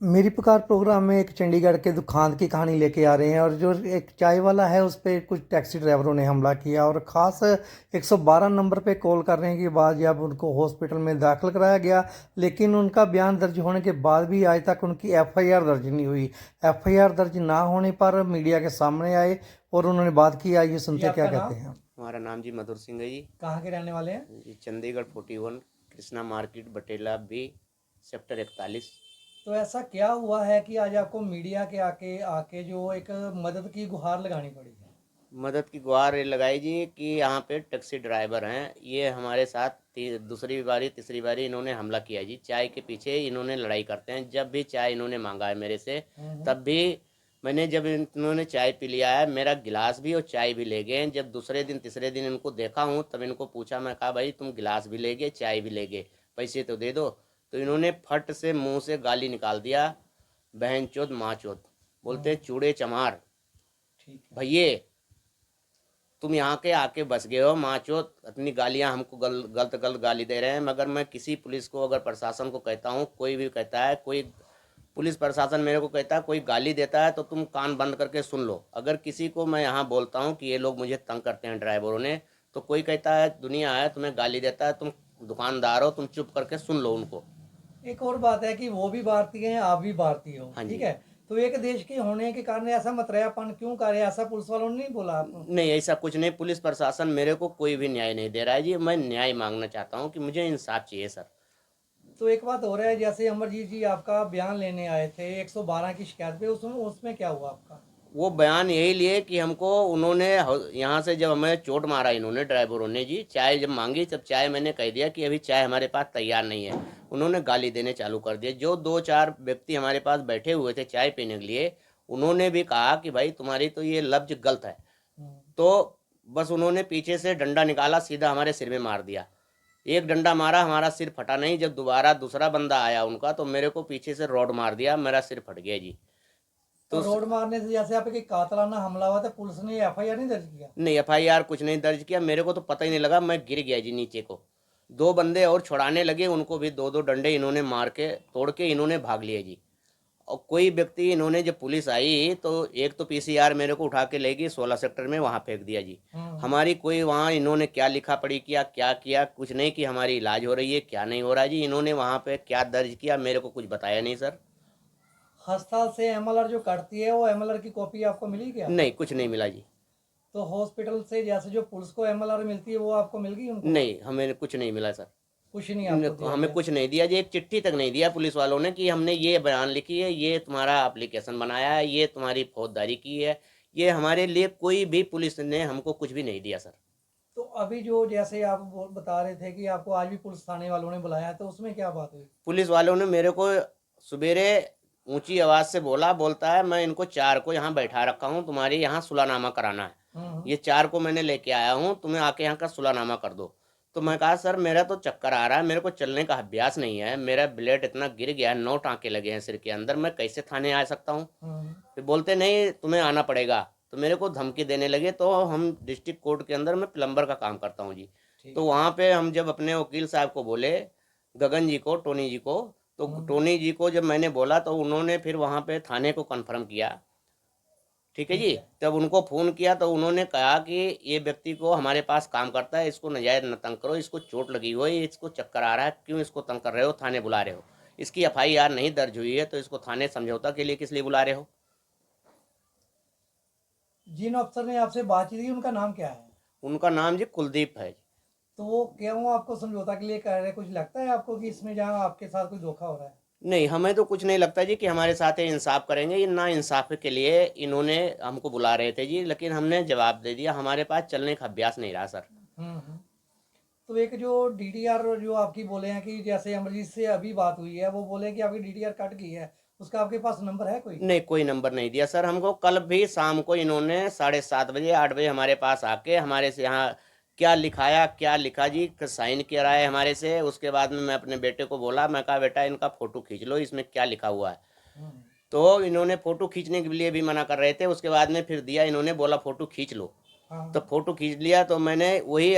मेरी पुकार प्रोग्राम में एक चंडीगढ़ के दुखान की कहानी लेके आ रहे हैं। और जो एक चाय वाला है उस पे कुछ टैक्सी ड्राइवरों ने हमला किया और ख़ास 112 नंबर पे कॉल करने के बाद जब उनको हॉस्पिटल में दाखिल कराया गया, लेकिन उनका बयान दर्ज होने के बाद भी आज तक उनकी एफआईआर दर्ज नहीं हुई। एफआईआर दर्ज ना होने पर मीडिया के सामने आए और उन्होंने बात की। आइए जी, सुनते क्या आपका कहते नाम? हैं। हमारा नाम जी मधुर सिंह है जी। कहाँ के रहने वाले हैं? जी चंडीगढ़ 41 कृष्णा मार्केट बटेला बी सेक्टर 41। तो ऐसा क्या हुआ है कि आज आपको मीडिया के आके आके जो एक मदद की गुहार लगानी पड़ी है? मदद की गुहार ये लगाई जी कि यहाँ पे टैक्सी ड्राइवर हैं, ये हमारे साथ दूसरी बारी तीसरी बारी इन्होंने हमला किया जी। चाय के पीछे इन्होंने लड़ाई करते हैं। जब भी चाय इन्होंने मांगा है मेरे से, तब भी मैंने जब इन्होंने चाय पी लिया है, मेरा गिलास भी और चाय भी ले गए। जब दूसरे दिन तीसरे दिन इनको देखा हूँ तब इनको पूछा, मैं कहा भाई तुम गिलास भी ले गए चाय भी ले गए, पैसे तो दे दो। तो इन्होंने फट से मुंह से गाली निकाल दिया, बहन चोद माँ चोद, बोलते चूड़े चमार। ठीक है। भैये तुम यहाँ के आके बस गए हो, माँ चोद अपनी गालियाँ हमको गलत गलत गाली दे रहे हैं। मगर मैं किसी पुलिस को अगर प्रशासन को कहता हूँ, कोई भी कहता है, कोई पुलिस प्रशासन मेरे को कहता है कोई गाली देता है तो तुम कान बंद करके सुन लो। अगर किसी को मैं यहाँ बोलता हूँ कि ये लोग मुझे तंग करते हैं ड्राइवरों ने, तो कोई कहता है दुनिया है तुम्हें गाली देता है, तुम दुकानदार हो, तुम चुप करके सुन लो उनको। एक और बात है कि वो भी भारतीय हैं, आप भी भारतीय हो, हाँ ठीक जी। है। तो एक देश के होने के कारण ऐसा मतरेयापन क्यों कर रहे हैं? ऐसा पुलिस वालों ने नहीं बोला आपको? नहीं ऐसा कुछ नहीं, पुलिस प्रशासन मेरे को कोई भी न्याय नहीं दे रहा है जी। मैं न्याय मांगना चाहता हूँ कि मुझे इंसाफ चाहिए सर। तो एक बात हो रहा है, जैसे अमरजीत जी आपका बयान लेने आए थे 112 की शिकायत पे, उसमें उसमें क्या हुआ आपका? वो बयान यही लिए कि हमको उन्होंने यहाँ से जब हमें चोट मारा इन्होंने ड्राइवरों ने जी, चाय जब मांगी तब चाय मैंने कह दिया कि अभी चाय हमारे पास तैयार नहीं है। उन्होंने गाली देने चालू कर दिए। जो दो चार व्यक्ति हमारे पास बैठे हुए थे चाय पीने के लिए, उन्होंने भी कहा कि भाई तुम्हारी तो ये लफ्ज गलत है। हम्म। तो बस उन्होंने पीछे से डंडा निकाला, सीधा हमारे सिर में मार दिया। एक डंडा मारा, हमारा सिर फटा नहीं। जब दोबारा दूसरा बंदा आया उनका, तो मेरे को पीछे से रॉड मार दिया, मेरा सिर फट गया जी। तो तो रोड मारने से जैसे आप कातलाना हमला हुआ था, पुलिस ने एफआईआर नहीं दर्ज किया? नहीं एफआईआर कुछ नहीं दर्ज किया। मेरे को तो पता ही नहीं लगा, मैं गिर गया जी नीचे को। दो बंदे और छुड़ाने लगे, उनको भी दो दो डंडे इन्होंने मार के तोड़ के इन्होंने भाग लिया जी। और कोई व्यक्ति इन्होंने, जब पुलिस आई तो एक तो पीसीआर मेरे को उठा के ले गई 16 सेक्टर में, वहाँ फेंक दिया जी। हमारी कोई वहाँ इन्होंने क्या लिखा पढ़ी किया, क्या किया, कुछ नहीं कि हमारी इलाज हो रही है क्या नहीं हो रहा जी। इन्होंने वहाँ पे क्या दर्ज किया मेरे को कुछ बताया नहीं सर। अस्पताल से एमएलआर जो कटती है, वो एमएलआर की कॉपी आपको मिली क्या? नहीं कुछ नहीं मिला जी। तो हॉस्पिटल से जैसे जो पुलिस को एमएलआर मिलती है, वो आपको मिल गई उनको? नहीं हमें कुछ नहीं मिला सर। कुछ नहीं आपको दिया हमें गया? कुछ नहीं दिया जी, एक चिट्ठी तक नहीं दिया पुलिस वालों ने कि हमने ये बयान लिखी है, ये तुम्हारा एप्लीकेशन बनाया है, ये तुम्हारी फौजदारी की है। ये हमारे लिए कोई भी पुलिस ने हमको कुछ भी नहीं दिया सर। तो अभी जो जैसे आप बता रहे थे कि आपको आज भी पुलिस थाने वालों ने बुलाया है, तो उसमें क्या बात हुई? पुलिस वालों ने मेरे को सवेरे ऊंची आवाज़ से बोलता है मैं इनको चार को यहाँ बैठा रखा हूँ, तुम्हारे यहाँ सुलहनामा कराना है। ये चार को मैंने लेके आया हूँ, तुम्हें आके यहाँ का सुलहनामा कर दो। तो मैं कहा सर मेरा तो चक्कर आ रहा है, मेरे को चलने का अभ्यास नहीं है, मेरा ब्लेड इतना गिर गया है, 9 टाँके लगे हैं सिर के अंदर, मैं कैसे थाने आ सकता हूँ। फिर बोलते नहीं तुम्हें आना पड़ेगा। तो मेरे को धमकी देने लगे। तो हम डिस्ट्रिक्ट कोर्ट के अंदर मैं प्लम्बर का काम करता हूँ जी। तो वहाँ पे हम जब अपने वकील साहब को बोले, गगन जी को, टोनी जी को, तो टोनी जी को जब मैंने बोला तो उन्होंने फिर वहाँ पे थाने को कन्फर्म किया। ठीक है जी। तब उनको फ़ोन किया तो उन्होंने कहा कि ये व्यक्ति को हमारे पास काम करता है, इसको नजायज़ न तंग करो, इसको चोट लगी हुई है, इसको चक्कर आ रहा है, क्यों इसको तंग कर रहे हो, थाने बुला रहे हो। इसकी एफआईआर नहीं दर्ज हुई है तो इसको थाने समझौता के लिए किस लिए बुला रहे हो। जिन अफसर ने आपसे बातचीत की, उनका नाम क्या है? उनका नाम जी कुलदीप है। तो वो क्यों आपको समझौता के लिए कह रहे हैं? कुछ लगता है आपको कि इसमें जहाँ आपके साथ कोई धोखा हो रहा है? नहीं हमें तो कुछ नहीं लगता जी कि हमारे साथ ये इंसाफ करेंगे। ये ना इंसाफ के लिए इन्होंने हमको बुला रहे थे जी, लेकिन हमने जवाब दे दिया, हमारे पास चलने का अभ्यास नहीं रहा सर। तो एक जो डीडीआर जो आपकी बोले हैं कि जैसे अमरजीत से अभी बात हुई है, वो बोले कि आपकी डीडीआर कट गई है, उसका आपके पास नंबर है कोई? नहीं कोई नंबर नहीं दिया सर हमको। कल भी शाम को इन्होंने 7:30 बजे 8 बजे हमारे पास आके हमारे से यहाँ क्या लिखाया क्या लिखा जी, साइन करा है हमारे से। उसके बाद में मैं अपने बेटे को बोला, मैं कहा बेटा इनका फ़ोटो खींच लो, इसमें क्या लिखा हुआ है। तो इन्होंने फ़ोटो खींचने के लिए भी मना कर रहे थे। उसके बाद में फिर दिया, इन्होंने बोला फ़ोटो खींच लो। तो फ़ोटो खींच लिया। तो मैंने वही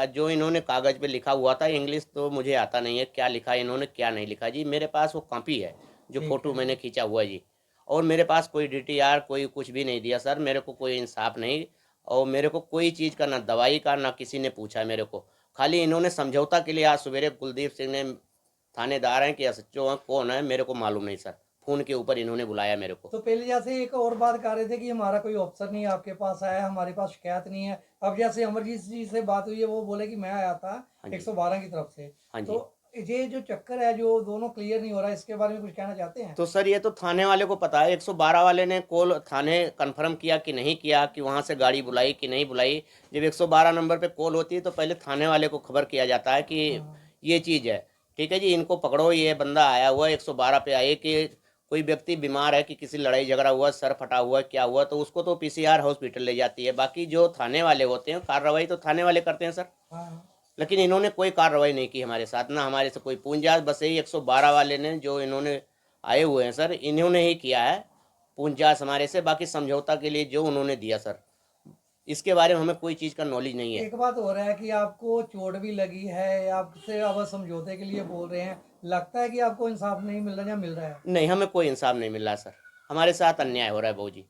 जो इन्होंने कागज़ पे लिखा हुआ था, इंग्लिश तो मुझे आता नहीं है, क्या लिखा इन्होंने क्या नहीं लिखा जी, मेरे पास वो कॉपी है जो ठीक फोटो है। मैंने खींचा हुआ है जी। और मेरे पास कोई DTR कोई कुछ भी नहीं दिया सर, मेरे को कोई इंसाफ नहीं, और मेरे को कोई चीज़ का ना दवाई का ना किसी ने पूछा मेरे को। खाली इन्होंने समझौता के लिए आज सवेरे कुलदीप सिंह ने, थानेदार हैं कि एसएचओ हैं, कौन है मेरे को मालूम नहीं सर, फ़ोन के ऊपर इन्होंने बुलाया मेरे को। तो पहले जैसे एक और बात कर रहे थे कि हमारा कोई अफसर नहीं आपके पास आया, हमारे पास शिकायत नहीं है। अब जैसे अमरजीत जी से बात हुई है, वो बोले कि मैं आया था हाँ जी। 112 की तरफ से। हाँ जी। तो ये जो चक्कर है जो दोनों क्लियर नहीं हो रहा है, इसके बारे में कुछ कहना चाहते हैं? तो सर ये तो थाने वाले को पता है, 112 वाले ने कॉल थाने कंफर्म किया कि नहीं किया, कि वहाँ से गाड़ी बुलाई कि नहीं बुलाई। जब 112 नंबर पे कॉल होती है तो पहले थाने वाले को खबर किया जाता है कि ये चीज़ है, ठीक है जी, इनको पकड़ो, ये बंदा आया हुआ है। 112 पे आए कि कोई व्यक्ति बीमार है, कि किसी लड़ाई झगड़ा हुआ, सर फटा हुआ, क्या हुआ, तो उसको तो PCR हॉस्पिटल ले जाती है। बाकी जो थाने वाले होते हैं कार्रवाई तो थाने वाले करते हैं सर। हाँ। लेकिन इन्होंने कोई कार्रवाई नहीं की हमारे साथ, ना हमारे से कोई पूछताछ। बस यही 112 वाले ने जो इन्होंने आए हुए हैं सर, इन्होंने ही किया है पूछताछ हमारे से। बाकी समझौता के लिए जो उन्होंने दिया सर, इसके बारे में हमें कोई चीज़ का नॉलेज नहीं है। एक बात हो रहा है कि आपको चोट भी लगी है, आपसे अब समझौते के लिए बोल रहे हैं, लगता है कि आपको इंसाफ नहीं मिल रहा या मिल रहा है? नहीं, हमें कोई इंसाफ नहीं मिल रहा सर, हमारे साथ अन्याय हो रहा है जी।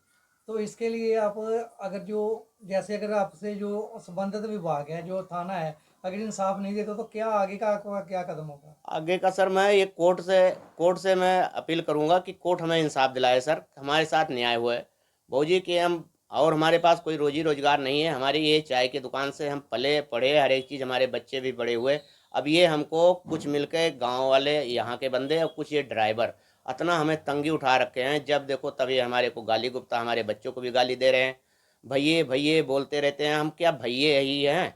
तो इसके लिए आप अगर जो जैसे अगर आपसे जो संबंधित विभाग है, जो थाना है, अगर इंसाफ नहीं देता तो क्या आगे का आपका क्या कदम होगा? आगे का सर मैं ये कोर्ट से मैं अपील करूंगा कि कोर्ट हमें इंसाफ दिलाए सर, हमारे साथ न्याय हुआ है जी। कि हम, और हमारे पास कोई रोजी रोजगार नहीं है, हमारी ये चाय की दुकान से हम पले पढ़े, हर एक चीज़, हमारे बच्चे भी बड़े हुए। अब ये हमको कुछ मिलके गांव वाले यहाँ के बंदे और कुछ ये ड्राइवर इतना हमें तंगी उठा रखे हैं, जब देखो तभी हमारे को गाली गुप्ता, हमारे बच्चों को भी गाली दे रहे हैं, भैये भैये बोलते रहते हैं। हम क्या भैये ही हैं?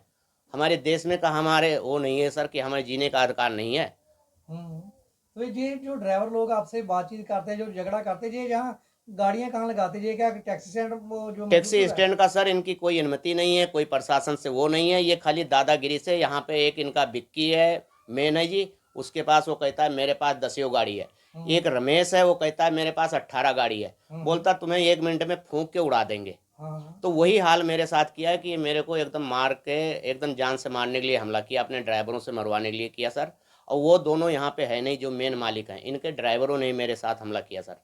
हमारे देश में का हमारे वो नहीं है सर कि हमारे जीने का अधिकार नहीं है। तो ये जो ड्राइवर लोग आपसे बातचीत करते हैं, जो झगड़ा करते हैं, ये यहाँ गाड़ियाँ कहाँ लगाते हैं? ये क्या टैक्सी स्टैंड वो जो टैक्सी मौजूद है? स्टैंड का सर इनकी कोई अनुमति नहीं है, कोई प्रशासन से वो नहीं है, ये खाली दादागिरी से। यहाँ पे एक इनका विक्की है, मेन है जी, उसके पास वो कहता है मेरे पास 10 गाड़ी है। एक रमेश है, वो कहता है मेरे पास 18 गाड़ी है, बोलता तुम्हें 1 मिनट में फूंक के उड़ा देंगे। तो वही हाल मेरे साथ किया है कि मेरे को एकदम मार के, एकदम जान से मारने के लिए हमला किया, अपने ड्राइवरों से मरवाने के लिए किया सर। और वो दोनों यहाँ पे है नहीं, जो मेन मालिक हैं, इनके ड्राइवरों ने मेरे साथ हमला किया सर।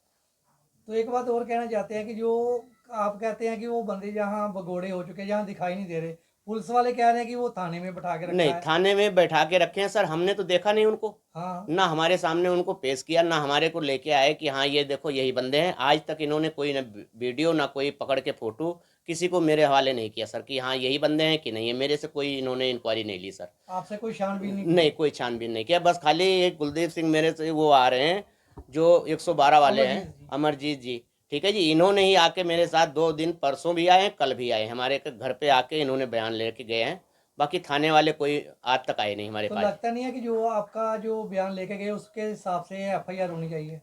तो एक बात और कहना चाहते हैं कि जो आप कहते हैं कि वो बंदे जहाँ भगोड़े हो चुके हैं, जहाँ दिखाई नहीं दे रहे, पुलिस वाले कह रहे हैं कि वो थाने में बैठा के रखा नहीं, है। थाने में बैठा के रखे हैं सर, हमने तो देखा नहीं उनको, हाँ। ना हमारे सामने उनको पेश किया, ना हमारे को लेके आए कि हाँ ये देखो यही बंदे हैं। आज तक इन्होंने कोई ना वीडियो, ना कोई पकड़ के फोटो किसी को मेरे हवाले नहीं किया सर, कि हाँ यही बंदे हैं कि नहीं है। मेरे से कोई इन्होंने इंक्वायरी नहीं ली सर। आपसे कोई छानबीन नहीं? नहीं, कोई छानबीन नहीं किया। बस खाली एक कुलदीप सिंह मेरे से वो आ रहे हैं, जो 112 वाले हैं, अमरजीत जी, ठीक है जी, इन्होंने ही आके मेरे साथ 2 दिन, परसों भी आए, कल भी आए, हमारे घर पे आके इन्होंने बयान लेके गए हैं। बाकी थाने वाले कोई आज तक आए नहीं हमारे तो पास। लगता नहीं है कि जो आपका जो बयान लेके गए उसके हिसाब से FIR होनी चाहिए?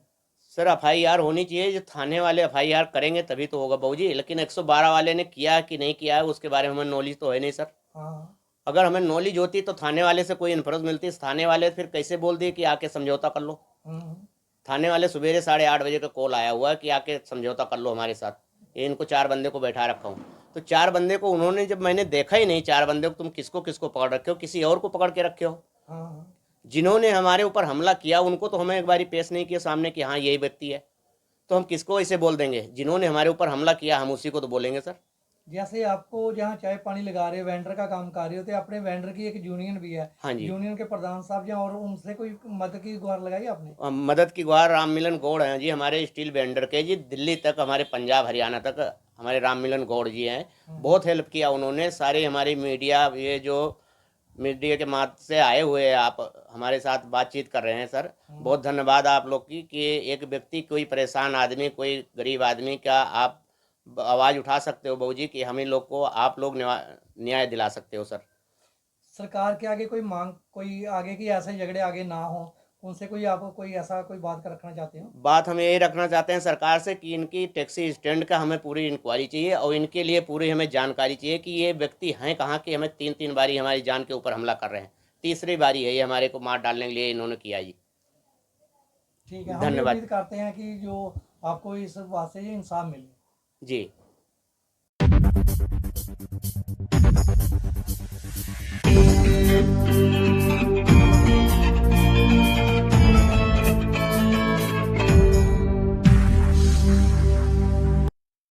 सर FIR होनी चाहिए, जो थाने वाले FIR करेंगे तभी तो होगा बहू जी। लेकिन 112 वाले ने किया कि नहीं किया है उसके बारे में हमें नॉलेज तो है नहीं सर। हाँ। अगर हमें नॉलेज होती तो थाने वाले से कोई इन्फॉर्मेशन मिलती, थाने वाले फिर कैसे बोल दिए कि आके समझौता कर लो। थाने वाले सवेरे 8:30 बजे का कॉल आया हुआ है कि आके समझौता कर लो हमारे साथ। ये इनको 4 बंदे को बैठा रखा हूँ, तो 4 बंदे को उन्होंने, जब मैंने देखा ही नहीं 4 बंदे को, तुम किसको किसको पकड़ रखे हो, किसी और को पकड़ के रखे हो। जिन्होंने हमारे ऊपर हमला किया उनको तो हमें एक बारी पेश नहीं किया सामने कि हाँ यही व्यक्ति है, तो हम किसको ऐसे बोल देंगे? जिन्होंने हमारे ऊपर हमला किया हम उसी को तो बोलेंगे सर। जैसे आपको जहाँ चाय पानी लगा रहे हो, वेंडर का काम कर रहे हो, तो अपने वेंडर की एक यूनियन भी है। हाँ जी। यूनियन के प्रधान साहब जहाँ, और उनसे कोई मदद की गुहार लगाई आपने? मदद की गुहार राम मिलन गौड़ हैं जी, हमारे स्टील वेंडर के जी, दिल्ली तक, हमारे पंजाब हरियाणा तक हमारे राम मिलन गौड़ जी हैं। बहुत हेल्प किया उन्होंने। सारे हमारी मीडिया, ये जो मीडिया के माध्यम से आए हुए हैं, आप हमारे साथ बातचीत कर रहे हैं सर, बहुत धन्यवाद आप लोग की, कि एक व्यक्ति, कोई परेशान आदमी, कोई गरीब आदमी का आप आवाज़ उठा सकते हो बहू जी, कि हमें लोग को आप लोग न्याय दिला सकते हो सर। सरकार के आगे कोई मांग, कोई आगे की ऐसे झगड़े आगे ना हो, उनसे कोई आपको कोई ऐसा कोई बात रखना चाहते हो? बात हम यही रखना चाहते हैं सरकार से कि इनकी टैक्सी स्टैंड का हमें पूरी इंक्वायरी चाहिए, और इनके लिए पूरी हमें जानकारी चाहिए कि ये व्यक्ति हैं कहाँ के। हमें 3 बारी हमारी जान के ऊपर हमला कर रहे हैं, तीसरी बारी है ये हमारे को मार डालने के लिए इन्होंने किया जी। ठीक है, हम धन्यवाद। उम्मीद करते हैं कि जो आपको इस बात से इंसाफ मिले जी।